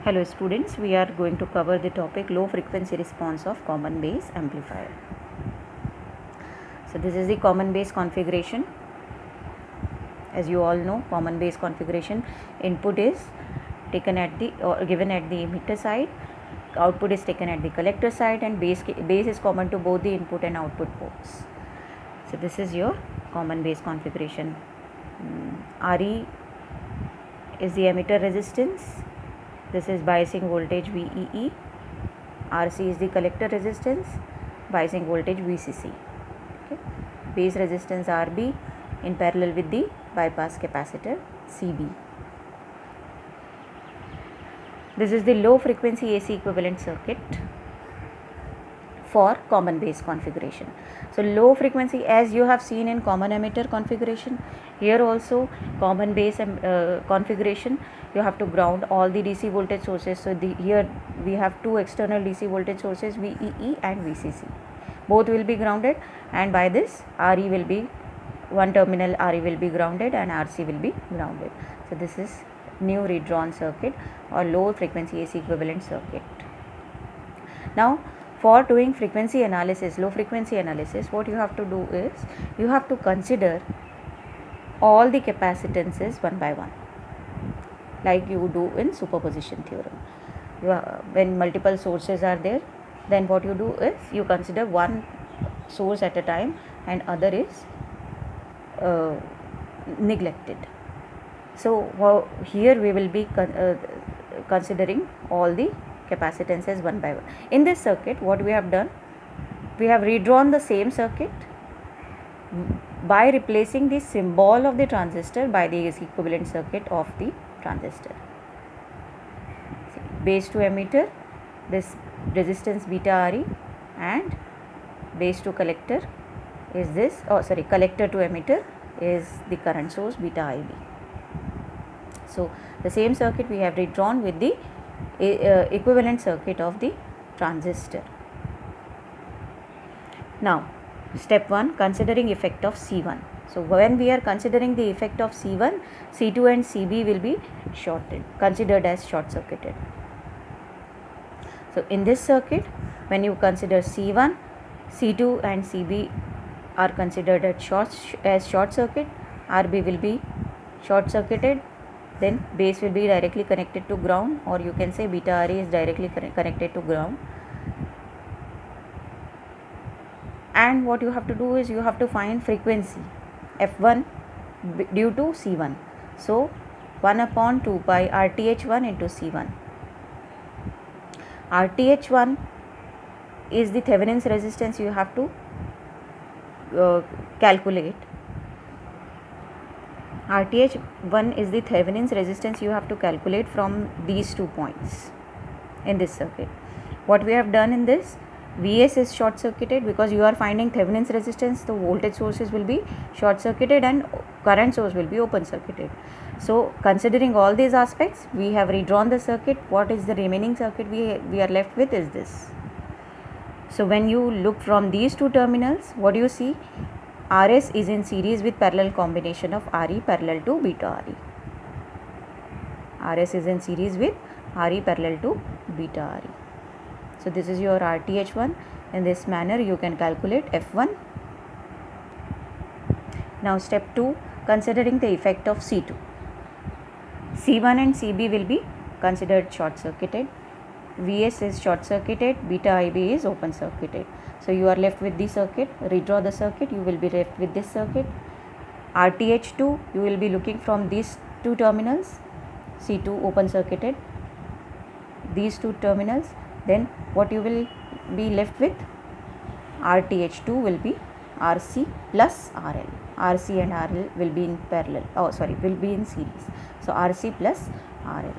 Hello students, we are going to cover the topic low frequency response of common base amplifier. So this is the common base configuration. As you all know, common base configuration, input is taken at the or given at the emitter side, output is taken at the collector side, and base is common to both the input and output ports. So this is your common base configuration. RE is the emitter resistance. This is biasing voltage VEE. RC is the collector resistance, biasing voltage VCC. Okay. Base resistance RB in parallel with the bypass capacitor CB. This is the low frequency AC equivalent circuit for common base configuration. So low frequency, as you have seen in common emitter configuration, here also common base configuration, you have to ground all the DC voltage sources. So here we have two external DC voltage sources, VEE and VCC. Both will be grounded, and by this RE will be, one terminal RE will be grounded and RC will be grounded. So this is new redrawn circuit or low frequency AC equivalent circuit. Now for doing frequency analysis, low frequency analysis, what you have to do is you have to consider all the capacitances one by one, like you do in superposition theorem. When multiple sources are there, then what you do is you consider one source at a time and other is neglected. So here we will be considering all the capacitances one by one. In this circuit, what we have done, we have redrawn the same circuit by replacing the symbol of the transistor by the equivalent circuit of the transistor. See, base to emitter, this resistance beta RE, and base to collector is this, collector to emitter is the current source beta IB. So the same circuit we have redrawn with the equivalent circuit of the transistor. Now step 1, considering effect of C1. So when we are considering the effect of C1, C2 and CB will be considered as short circuited. So in this circuit, when you consider C1, C2 and CB are considered as short circuit, RB will be short circuited, then base will be directly connected to ground, or you can say beta RE is directly connected to ground. And what you have to do is you have to find frequency F1 due to C1. So 1 upon 2 pi RTH1 into C1. RTH1 is the Thevenin's resistance you have to calculate. RTH1 is the Thevenin's resistance you have to calculate from these 2 points in this circuit. What we have done in this, Vs is short circuited because you are finding Thevenin's resistance, the voltage sources will be short circuited and current source will be open circuited. So considering all these aspects, we have redrawn the circuit. What is the remaining circuit we are left with is this. So when you look from these two terminals, what do you see? RS is in series with parallel combination of RE parallel to beta RE. RS is in series with RE parallel to beta RE. So this is your RTH1. In this manner you can calculate F1. Now step 2, considering the effect of C2. C1 and CB will be considered short circuited. Vs is short circuited, beta IB is open circuited. So you are left with this circuit. Redraw the circuit, you will be left with this circuit. RTH2, you will be looking from these two terminals, C2 open circuited, these two terminals. Then what you will be left with, RTH2 will be RC plus RL. RC and RL will be in parallel, will be in series. So RC plus RL.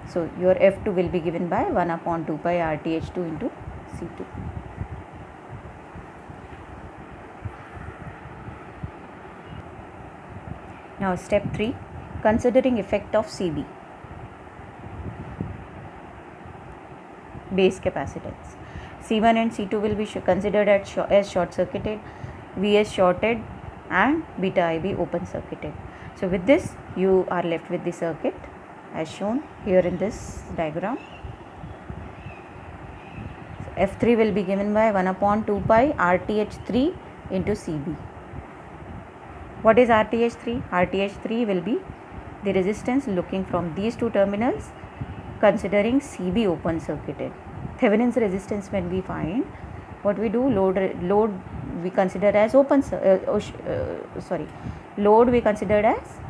So your F2 will be given by 1 upon 2 pi RTH2 into C2. Now step 3, considering effect of CB. Base capacitance. C1 and C2 will be considered as short circuited, Vs shorted and beta IB open circuited. So with this you are left with the circuit. as shown here in this diagram. So F3 will be given by 1 upon 2 pi RTH3 into CB. What is RTH3? RTH3 will be the resistance looking from these two terminals considering CB open circuited. Thevenin's resistance when we find, what we do, load we consider as load we considered as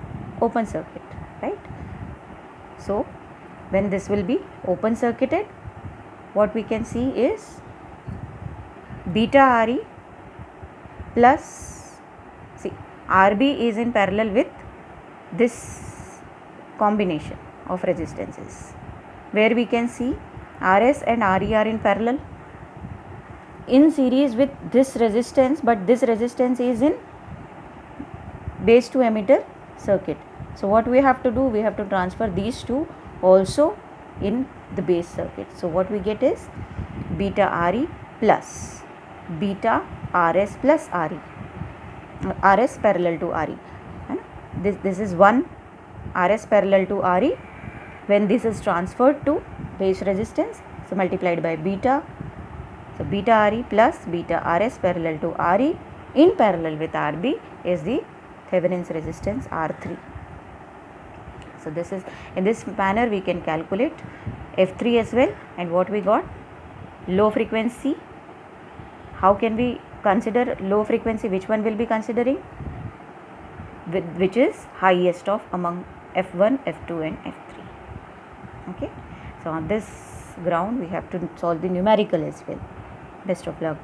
open circuit, right? So when this will be open circuited, what we can see is beta Re plus, see, RB is in parallel with this combination of resistances, where we can see RS and Re are in parallel in series with this resistance, but this resistance is in base to emitter circuit. So what we have to do, we have to transfer these two also in the base circuit. So what we get is beta Re plus beta RS plus Re, RS parallel to Re. This is one RS parallel to Re. When this is transferred to base resistance, so multiplied by beta, so beta Re plus beta RS parallel to Re in parallel with RB is the Thevenin's resistance R3. So this is, in this manner we can calculate F3 as well. And what we got, low frequency. How can we consider low frequency? Which one will be considering? Which is highest of among F1, F2 and F3. Okay. So on this ground we have to solve the numerical as well. Best of luck.